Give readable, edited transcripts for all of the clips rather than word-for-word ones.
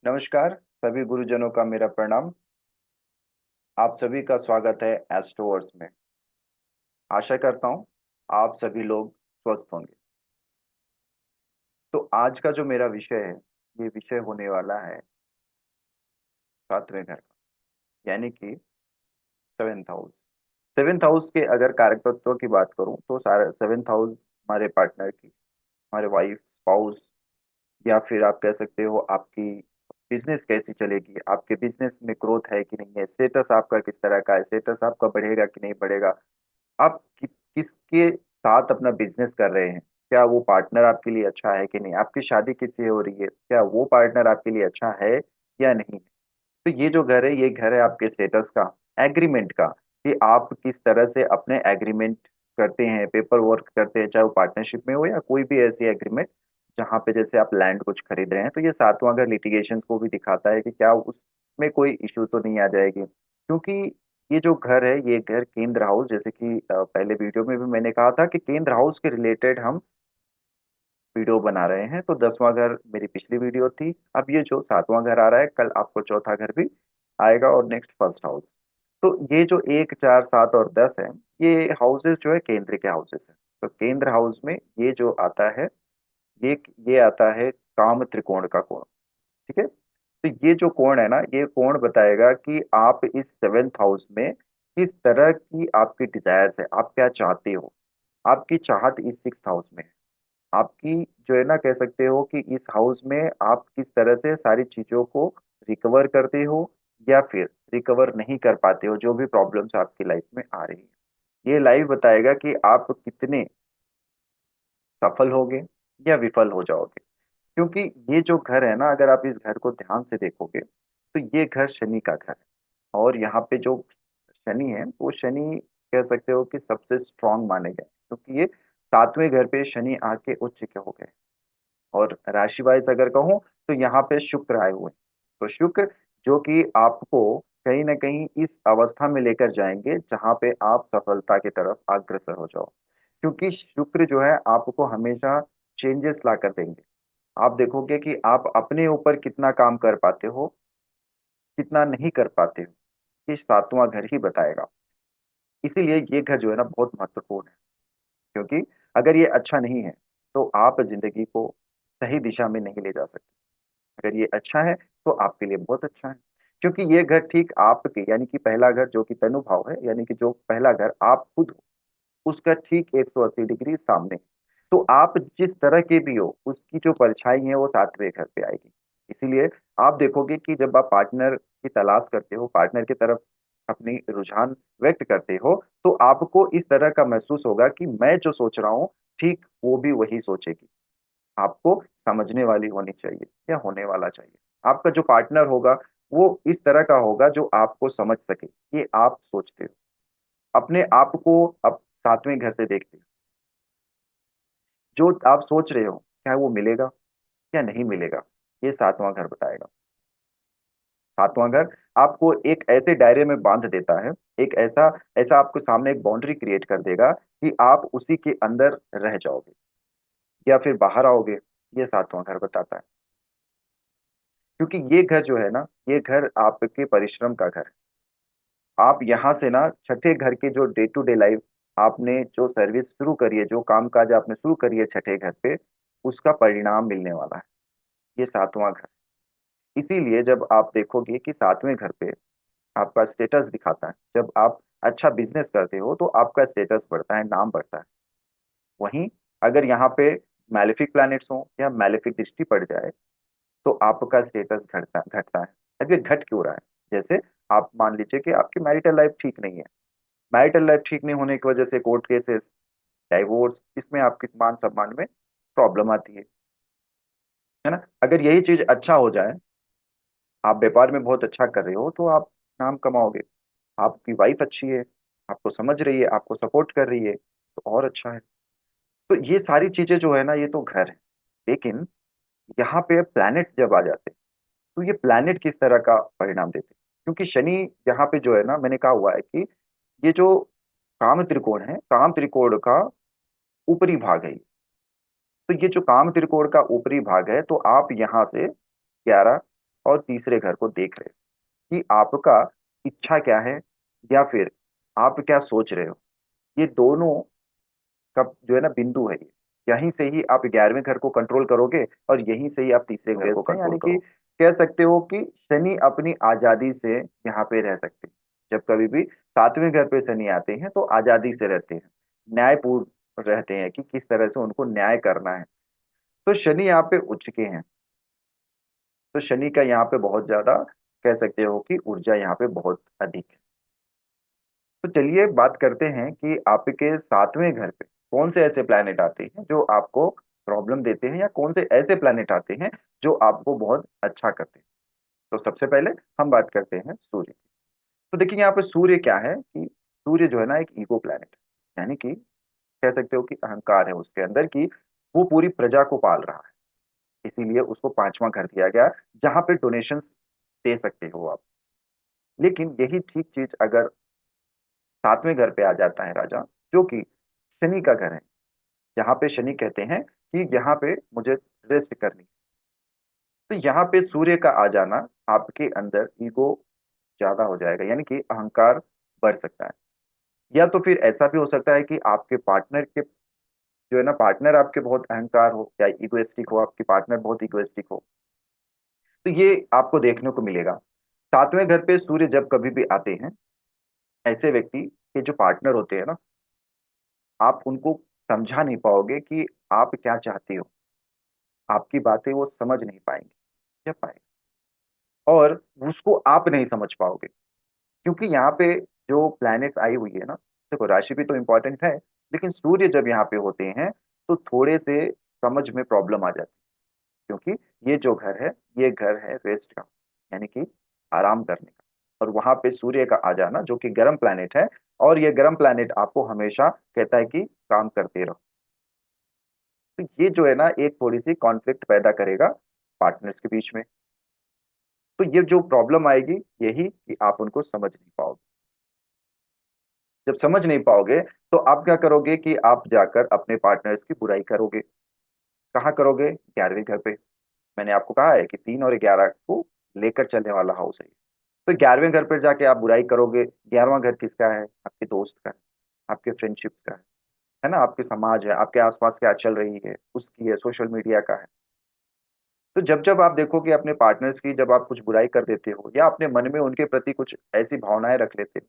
नमस्कार, सभी गुरुजनों का मेरा प्रणाम। आप सभी का स्वागत है एस्ट्रोवर्स में। आशा करता हूँ आप सभी लोग स्वस्थ होंगे। तो आज का जो मेरा विषय है, ये विषय होने वाला है सातवें घर का, यानी कि सेवेंथ हाउस। सेवेंथ हाउस के अगर कारक तत्वों की बात करूँ तो सारे सेवेंथ हाउस हमारे पार्टनर की, हमारे वाइफ, स्पाउस, या फिर आप कह सकते हो आपकी बिजनेस कैसी चलेगी, आपके बिजनेस में ग्रोथ है कि नहीं है, स्टेटस आपका किस तरह का है, स्टेटस आपका बढ़ेगा कि नहीं बढ़ेगा, आप किसके साथ अपना बिजनेस कर रहे हैं, क्या वो पार्टनर आपके लिए अच्छा है कि नहीं, आपकी शादी किससे हो रही है, क्या वो पार्टनर आपके लिए अच्छा है या नहीं। तो ये जो घर है, ये घर है आपके स्टेटस का, एग्रीमेंट का, कि आप किस तरह से अपने एग्रीमेंट करते हैं, पेपर वर्क करते हैं, चाहे वो पार्टनरशिप में हो या कोई भी ऐसी एग्रीमेंट जहाँ पे जैसे आप लैंड कुछ खरीद रहे हैं। तो ये सातवां घर लिटिगेशंस को भी दिखाता है कि क्या उसमें कोई इश्यू तो नहीं आ जाएगी, क्योंकि ये जो घर है, ये घर केंद्र हाउस, जैसे कि पहले वीडियो में भी मैंने कहा था कि केंद्र हाउस के रिलेटेड हम वीडियो बना रहे हैं। तो 10वां घर मेरी पिछली वीडियो थी, अब ये जो सातवां घर आ रहा है, कल आपको चौथा घर भी आएगा और नेक्स्ट फर्स्ट हाउस। तो ये जो 1, 4, 7 और 10 है, ये हाउसेस जो है केंद्र के हाउसेस है। तो केंद्र हाउस में ये जो आता है, ये ये आता है काम त्रिकोण का कोण। ठीक है, तो ये जो कोण है ना, ये कोण बताएगा कि आप इस सेवेंथ हाउस में किस तरह की आपकी डिजायर्स है, आप क्या चाहते हो। आपकी चाहत इस सिक्स हाउस में है। आपकी जो है ना, कह सकते हो कि इस हाउस में आप किस तरह से सारी चीजों को रिकवर करते हो या फिर रिकवर नहीं कर पाते हो, जो भी प्रॉब्लम्स आपकी लाइफ में आ रही है। ये लाइफ बताएगा कि आप कितने सफल होगे या विफल हो जाओगे। क्योंकि ये जो घर है ना, अगर आप इस घर को ध्यान से देखोगे तो ये घर शनि का घर है। और यहाँ पे जो शनि है, वो शनि कह सकते हो कि सबसे स्ट्रांग माने गए, क्योंकि ये सातवें घर पे शनि आके उच्च के हो गए। और राशि वाइज अगर कहूँ तो यहाँ पे शुक्र आए हुए हैं। तो शुक्र जो कि आपको कहीं ना कहीं इस अवस्था में लेकर जाएंगे जहाँ पे आप सफलता की तरफ अग्रसर हो जाओ। क्योंकि शुक्र जो है आपको हमेशा चेंजेस ला कर देंगे। आप देखोगे कि आप अपने ऊपर कितना काम कर पाते हो, कितना नहीं कर पाते हो, ये सातवां घर ही बताएगा। इसीलिए ये घर जो है ना, बहुत महत्वपूर्ण है। क्योंकि अगर ये अच्छा नहीं है तो आप जिंदगी को सही दिशा में नहीं ले जा सकते। अगर ये अच्छा है तो आपके लिए बहुत अच्छा है। क्योंकि ये घर ठीक आपके, यानी कि पहला घर जो कि तनु भाव है, यानी कि जो पहला घर आप खुद हो, उसका ठीक 180 डिग्री सामने। तो आप जिस तरह के भी हो, उसकी जो परछाई है वो सातवें घर पे आएगी। इसीलिए आप देखोगे कि जब आप पार्टनर की तलाश करते हो, पार्टनर की तरफ अपनी रुझान व्यक्त करते हो, तो आपको इस तरह का महसूस होगा कि मैं जो सोच रहा हूँ, ठीक वो भी वही सोचेगी। आपको समझने वाली होनी चाहिए या होने वाला चाहिए। आपका जो पार्टनर होगा, वो इस तरह का होगा जो आपको समझ सके ये आप सोचते हो। अपने आप को अब सातवें घर से देखते हो, जो आप सोच रहे हो क्या वो मिलेगा या नहीं मिलेगा, ये सातवां घर बताएगा। सातवां घर आपको एक ऐसे दायरे में बांध देता है, एक ऐसा ऐसा आपको सामने एक बाउंड्री क्रिएट कर देगा कि आप उसी के अंदर रह जाओगे या फिर बाहर आओगे। ये सातवां घर बताता है। क्योंकि ये घर जो है ना, ये घर आपके परिश्रम का घर है। आप यहाँ से ना छठे घर के जो डे टू डे लाइफ आपने जो सर्विस शुरू करी है, जो काम काज आपने शुरू करी है छठे घर पे, उसका परिणाम मिलने वाला है। ये सातवां घर। इसीलिए जब आप देखोगे कि सातवें घर पे आपका स्टेटस दिखाता है, जब आप अच्छा बिजनेस करते हो तो आपका स्टेटस बढ़ता है, नाम बढ़ता है। वहीं अगर यहाँ पे मैलेफिक प्लैनेट्स हो या मैलेफिक दृष्टि पड़ जाए तो आपका स्टेटस घटता घटता है। अब ये घट क्यों रहा है? जैसे आप मान लीजिए कि आपकी मैरिटल लाइफ ठीक नहीं है। मैरिटल लाइफ ठीक नहीं होने की वजह से कोर्ट केसेस, डाइवोर्स, इसमें आपके मान सम्मान में प्रॉब्लम आती है ना। अगर यही चीज अच्छा हो जाए, आप व्यापार में बहुत अच्छा कर रहे हो तो आप नाम कमाओगे, आपकी वाइफ अच्छी है, आपको समझ रही है, आपको सपोर्ट कर रही है, तो और अच्छा है। तो ये सारी चीजें जो है ना, ये तो घर है। लेकिन यहाँ पे प्लैनेट्स जब आ जाते हैं तो ये प्लैनेट किस तरह का परिणाम देते हैं। क्योंकि शनि यहाँ पे जो है ना, मैंने कहा हुआ है कि ये जो काम त्रिकोण है, काम त्रिकोण का ऊपरी भाग है ये। तो ये जो काम त्रिकोण का ऊपरी भाग है, तो आप यहाँ से 11 और तीसरे घर को देख रहे हो कि आपका इच्छा क्या है, या फिर आप क्या सोच रहे हो। ये दोनों का जो है ना बिंदु है ये, यहीं से ही आप 11वें घर को कंट्रोल करोगे और यहीं से ही आप तीसरे घर को कंट्रोल यानी कि कह सकते हो कि शनि अपनी आजादी से यहाँ पे रह सकते हैं। जब कभी भी 7वें घर पे शनि आते हैं तो आजादी से रहते हैं, न्यायपूर्ण रहते हैं कि किस तरह से उनको न्याय करना है। तो शनि यहाँ पे उच्च के हैं, तो शनि का यहाँ पे बहुत ज्यादा कह सकते हो कि ऊर्जा यहाँ पे बहुत अधिक है। तो चलिए बात करते हैं कि आपके 7वें घर पे कौन से ऐसे प्लैनेट आते हैं जो आपको प्रॉब्लम देते हैं, या कौन से ऐसे प्लैनेट आते हैं जो आपको बहुत अच्छा करते हैं। तो सबसे पहले हम बात करते हैं सूर्य की। तो देखिए यहाँ पे सूर्य क्या है कि सूर्य जो है ना एक ईगो प्लैनेट है, यानी कि कह सकते हो कि अहंकार है उसके अंदर कि वो पूरी प्रजा को पाल रहा है। इसीलिए उसको 5वां घर दिया गया, जहां पे डोनेशन दे सकते हो आप। लेकिन यही ठीक चीज अगर 7वें घर पे आ जाता है राजा, जो कि शनि का घर है, जहाँ पे शनि कहते हैं कि यहाँ पे मुझे रेस्ट करनी है। तो यहाँ पे सूर्य का आ जाना आपके अंदर ईगो ज्यादा हो जाएगा, यानी कि अहंकार बढ़ सकता है। या तो फिर ऐसा भी हो सकता है कि आपके पार्टनर के जो है ना, पार्टनर आपके बहुत अहंकार हो या इगोइस्टिक हो, आपके पार्टनर बहुत इगोइस्टिक हो। तो ये आपको देखने को मिलेगा। 7वें घर पे सूर्य जब कभी भी आते हैं, ऐसे व्यक्ति के जो पार्टनर होते हैं ना, आप उनको समझा नहीं पाओगे कि आप क्या चाहते हो। आपकी बातें वो समझ नहीं पाएंगे, जब पाएंगे, और उसको आप नहीं समझ पाओगे। क्योंकि यहाँ पे जो प्लैनेट्स आई हुई है ना, देखो राशि भी तो इम्पोर्टेंट है, लेकिन सूर्य जब यहाँ पे होते हैं तो थोड़े से समझ में प्रॉब्लम आ जाती है। क्योंकि ये जो घर है, ये घर है रेस्ट का, यानी कि आराम करने का। और वहां पे सूर्य का आ जाना जो कि गर्म प्लैनेट है, और ये गर्म प्लैनेट आपको हमेशा कहता है कि काम करते रहो। तो ये जो है ना एक थोड़ी सी कॉन्फ्लिक्ट पैदा करेगा पार्टनर्स के बीच में। तो ये जो प्रॉब्लम आएगी यही कि आप उनको समझ नहीं पाओगे। जब समझ नहीं पाओगे तो आप क्या करोगे कि आप जाकर अपने पार्टनर्स की बुराई करोगे। कहाँ करोगे? 11वें घर पे। मैंने आपको कहा है कि 3 और 11 को लेकर चलने वाला हाउस है। तो 11वें घर पर जाके आप बुराई करोगे। 11वां घर किसका है? आपके दोस्त का है, आपके फ्रेंडशिप का है ना, आपके समाज है, आपके आसपास क्या चल रही है उसकी है, सोशल मीडिया का है। तो जब जब आप देखोगे अपने पार्टनर्स की, जब आप कुछ बुराई कर देते हो या अपने मन में उनके प्रति कुछ ऐसी भावनाएं रख लेते हो,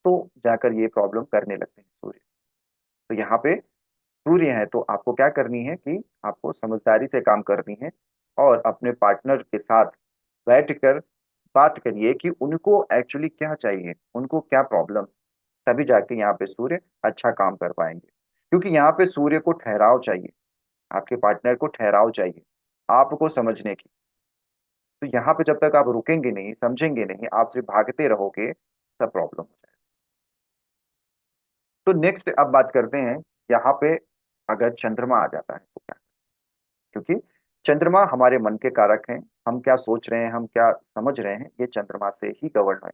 तो जाकर ये प्रॉब्लम करने लगते हैं सूर्य। तो यहाँ पे सूर्य है तो आपको क्या करनी है कि आपको समझदारी से काम करनी है, और अपने पार्टनर के साथ बैठकर बात करिए कि उनको एक्चुअली क्या चाहिए, उनको क्या प्रॉब्लम। तभी जाके यहाँ पे सूर्य अच्छा काम कर पाएंगे। क्योंकि यहाँ पे सूर्य को ठहराव चाहिए, आपके पार्टनर को ठहराव चाहिए आपको समझने की। तो यहाँ पे जब तक आप रुकेंगे नहीं, समझेंगे नहीं, आप सिर्फ भागते रहोगे, तब प्रॉब्लम हो जाएगी। तो नेक्स्ट अब बात करते हैं यहाँ पे, अगर चंद्रमा आ जाता है तो क्या। क्योंकि चंद्रमा हमारे मन के कारक हैं, हम क्या सोच रहे हैं, हम क्या समझ रहे हैं, ये चंद्रमा से ही गवर्न है।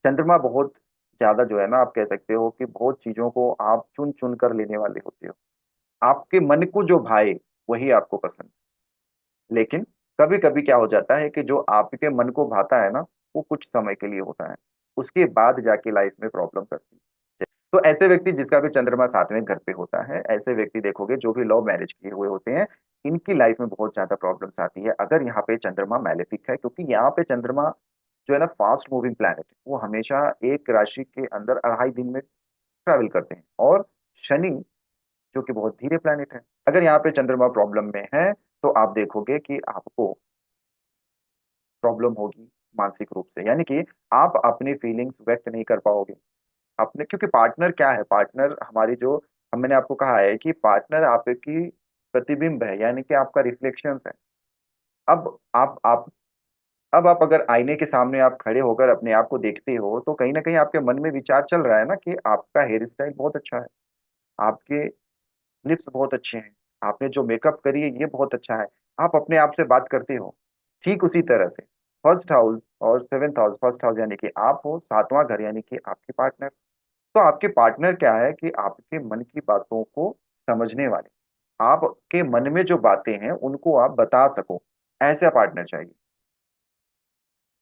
चंद्रमा बहुत ज्यादा जो है ना, आप कह सकते हो कि बहुत चीजों को आप चुन चुन कर लेने वाले होते हो। आपके मन को जो भाए वही आपको पसंद। लेकिन कभी कभी क्या हो जाता है कि जो आपके मन को भाता है ना, वो कुछ समय के लिए होता है, उसके बाद जाके लाइफ में प्रॉब्लम करती है। तो ऐसे व्यक्ति जिसका भी चंद्रमा 7वें घर पे होता है, ऐसे व्यक्ति देखोगे जो भी लव मैरिज किए हुए होते हैं, इनकी लाइफ में बहुत ज्यादा प्रॉब्लम्स आती है अगर यहाँ पे चंद्रमा मैलेफिक है। क्योंकि यहाँ पे चंद्रमा जो है ना फास्ट मूविंग प्लैनेट है, वो हमेशा एक राशि के अंदर 2.5 दिन में ट्रैवल करते हैं। और शनि जो कि बहुत धीरे प्लैनेट है, अगर यहाँ पे चंद्रमा प्रॉब्लम में है तो आप देखोगे कि आपको प्रॉब्लम होगी मानसिक रूप से, यानी कि आप अपनी फीलिंग्स व्यक्त नहीं कर पाओगे अपने। क्योंकि पार्टनर क्या है, पार्टनर हमारी जो, हम मैंने आपको कहा है कि पार्टनर आपकी प्रतिबिंब है, यानी कि आपका रिफ्लेक्शन है। अब आप अब आप अगर आईने के सामने आप खड़े होकर अपने आप को देखते हो, तो कहीं ना कहीं आपके मन में विचार चल रहा है ना कि आपका हेयर स्टाइल बहुत अच्छा है, आपके लिप्स बहुत अच्छे हैं, आपने जो मेकअप करी है ये बहुत अच्छा है। आप अपने आप से बात करते हो। ठीक उसी तरह से फर्स्ट हाउस और 7th हाउस, फर्स्ट हाउस यानी कि आप हो, 7वां घर यानी कि आपके पार्टनर। तो आपके पार्टनर क्या है कि आपके मन की बातों को समझने वाले, आपके मन में जो बातें हैं उनको आप बता सको, ऐसा पार्टनर चाहिए।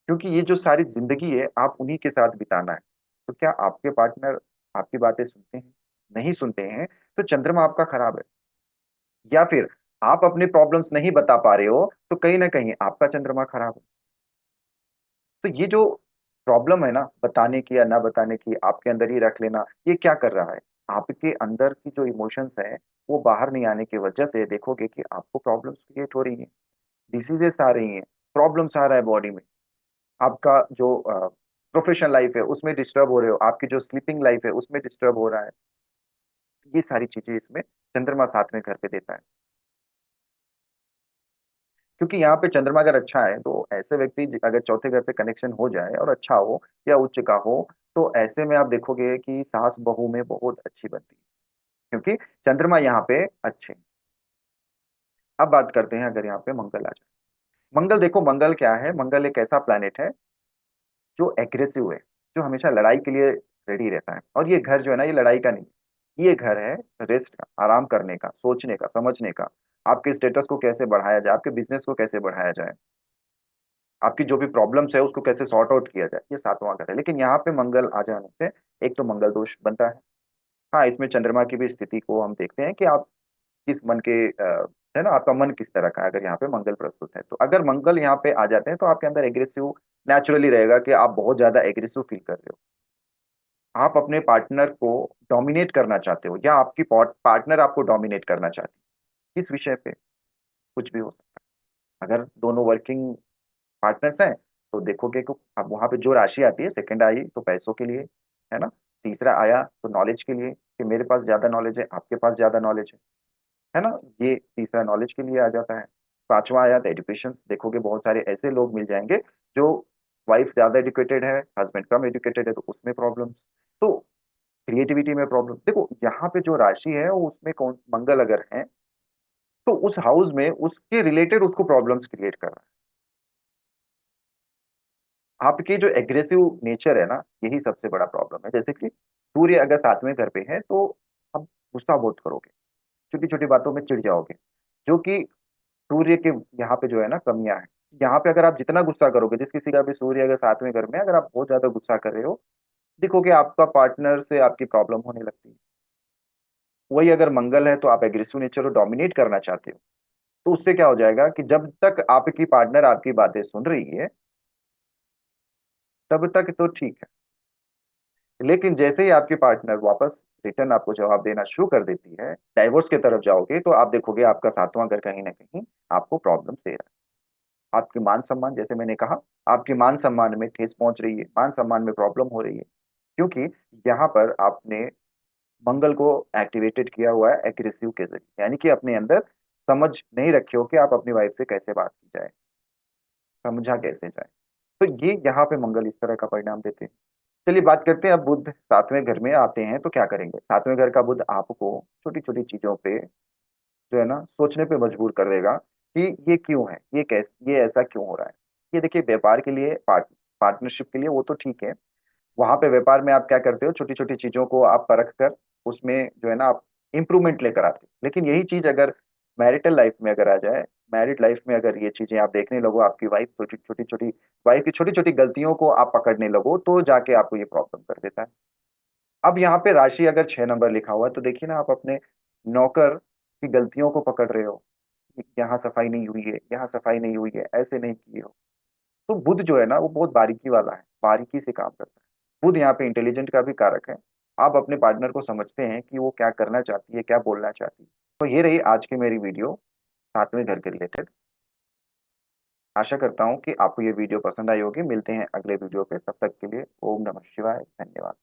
क्योंकि ये जो सारी जिंदगी है आप उन्हीं के साथ बिताना है। तो क्या आपके पार्टनर आपकी बातें सुनते हैं? नहीं सुनते हैं तो चंद्रमा आपका खराब है। या फिर आप अपने प्रॉब्लम्स नहीं बता पा रहे हो तो कहीं ना कहीं आपका चंद्रमा खराब है। तो ये जो प्रॉब्लम है ना, बताने की या ना बताने की, आपके अंदर ही रख लेना, ये क्या कर रहा है? आपके अंदर की जो इमोशंस है वो बाहर नहीं आने की वजह से देखोगे कि आपको प्रॉब्लम्स क्रिएट हो रही हैं, डिसीजेस आ रही हैं, प्रॉब्लम्स आ रहा है बॉडी में। आपका जो प्रोफेशनल लाइफ है उसमें डिस्टर्ब हो रहे हो, आपकी जो स्लीपिंग लाइफ है उसमें डिस्टर्ब हो रहा है। ये सारी चीजें इसमें चंद्रमा साथ में घर पे देता है। क्योंकि यहाँ पे चंद्रमा अगर अच्छा है तो ऐसे व्यक्ति अगर चौथे घर से कनेक्शन हो जाए और अच्छा हो या उच्च का हो, तो ऐसे में आप देखोगे कि सास बहू में बहुत अच्छी बनती है, क्योंकि चंद्रमा यहाँ पे अच्छे हैं। अब बात करते हैं अगर यहाँ पे मंगल आ जाए। मंगल, देखो मंगल क्या है, मंगल एक ऐसा प्लैनेट है जो एग्रेसिव है, जो हमेशा लड़ाई के लिए रेडी रहता है। और ये घर जो है ना, ये लड़ाई का नहीं है, ये घर है रेस्ट का, आराम करने का, सोचने का, समझने का, आपके स्टेटस को कैसे बढ़ाया जाए, आपके बिजनेस को कैसे बढ़ाया जाए, आपकी जो भी प्रॉब्लम्स है उसको कैसे सॉर्ट आउट किया जाए, ये सातवां घर है। लेकिन यहाँ पे मंगल आ जाने से एक तो मंगल दोष बनता है। हाँ, इसमें चंद्रमा की भी स्थिति को हम देखते हैं कि आप किस मन के है ना, आपका मन किस तरह का है। अगर यहाँ पे मंगल प्रस्तुत है, तो अगर मंगल यहाँ पे आ जाते हैं तो आपके अंदर एग्रेसिव नेचुरली रहेगा, कि आप बहुत ज्यादा एग्रेसिव फील कर रहे हो, आप अपने पार्टनर को डोमिनेट करना चाहते हो, या आपकी पार्टनर आपको डोमिनेट करना चाहती है। किस विषय पे? कुछ भी हो सकता है। अगर दोनों वर्किंग पार्टनर्स हैं तो देखोगे कि अब वहां पे जो राशि आती है, सेकंड आई तो पैसों के लिए, है ना, तीसरा आया तो नॉलेज के लिए, कि मेरे पास ज्यादा नॉलेज है, आपके पास ज्यादा नॉलेज है ना, ये तीसरा नॉलेज के लिए आ जाता है। पांचवा आया तो एजुकेशन, देखोगे बहुत सारे ऐसे लोग मिल जाएंगे जो वाइफ ज्यादा एजुकेटेड है, हस्बैंड कम एजुकेटेड है, तो उसमें प्रॉब्लम, तो क्रिएटिविटी में प्रॉब्लम। देखो यहाँ पे जो राशि है वो उसमें कौन मंगल अगर है तो उस हाउस में उसके रिलेटेड उसको प्रॉब्लम्स क्रिएट कर रहा है। आपकी जो एग्रेसिव नेचर है ना, यही सबसे बड़ा प्रॉब्लम है। जैसे कि सूर्य अगर सातवें घर पे है तो आप गुस्सा बहुत करोगे, छोटी छोटी बातों में चिढ़ जाओगे, जो कि सूर्य के यहाँ पे जो है ना कमियां है। यहाँ पे अगर आप जितना गुस्सा करोगे, जिस किसी का भी सूर्य अगर सातवें घर में है, अगर आप बहुत ज्यादा गुस्सा कर रहे हो, देखोगे आपका पार्टनर से आपकी प्रॉब्लम होने लगती है। वही अगर मंगल है तो आप एग्रेसिव नेचर को डोमिनेट करना चाहते हो, तो उससे क्या हो जाएगा कि जब तक आपकी पार्टनर आपकी बातें सुन रही है तब तक तो ठीक है। लेकिन जैसे ही आपकी पार्टनर वापस रिटर्न आपको जवाब देना शुरू कर देती है, डाइवोर्स की तरफ जाओगे, तो आप देखोगे आपका सातवां घर कहीं ना कहीं आपको प्रॉब्लम दे रहा है। आपकी मान सम्मान, जैसे मैंने कहा, आपके मान सम्मान में ठेस पहुंच रही है, मान सम्मान में प्रॉब्लम हो रही है, क्योंकि यहाँ पर आपने मंगल को एक्टिवेटेड किया हुआ है एग्रेसिव के जरिए, यानी कि अपने अंदर समझ नहीं रखे हो कि आप अपनी वाइफ से कैसे बात की जाए, समझा कैसे जाए। तो ये यहाँ पे मंगल इस तरह का परिणाम देते हैं। चलिए बात करते हैं अब, बुध सातवें घर में आते हैं तो क्या करेंगे। सातवें घर का बुध आपको छोटी छोटी चीजों पे जो है ना सोचने पे मजबूर कर देगा कि ये क्यों है, ये कैसे, ये ऐसा क्यों हो रहा है। ये देखिए व्यापार के लिए, पार्टनरशिप के लिए वो तो ठीक है, वहां पे व्यापार में आप क्या करते हो, छोटी छोटी चीजों को आप परख कर उसमें जो है ना आप इंप्रूवमेंट लेकर आते हो। लेकिन यही चीज अगर मैरिटल लाइफ में अगर आ जाए, मैरिड लाइफ में अगर ये चीजें आप देखने लगो, आपकी वाइफ छोटी छोटी छोटी, वाइफ की छोटी छोटी गलतियों को आप पकड़ने लगो, तो जाके आपको ये प्रॉब्लम कर देता है। अब यहाँ पे राशि अगर 6 नंबर लिखा हुआ है तो देखिए ना, आप अपने नौकर की गलतियों को पकड़ रहे हो, यहाँ सफाई नहीं हुई है, यहाँ सफाई नहीं हुई है, ऐसे नहीं किए हो। तो बुध जो है ना वो बहुत बारीकी वाला है, बारीकी से काम करता है। बुध यहाँ पे इंटेलिजेंट का भी कारक है। आप अपने पार्टनर को समझते हैं कि वो क्या करना चाहती है, क्या बोलना चाहती है। तो ये रही आज की मेरी वीडियो सातवें घर के रिलेटेड। आशा करता हूँ कि आपको ये वीडियो पसंद आई होगी। मिलते हैं अगले वीडियो पे, तब तक के लिए ओम नमः शिवाय, धन्यवाद।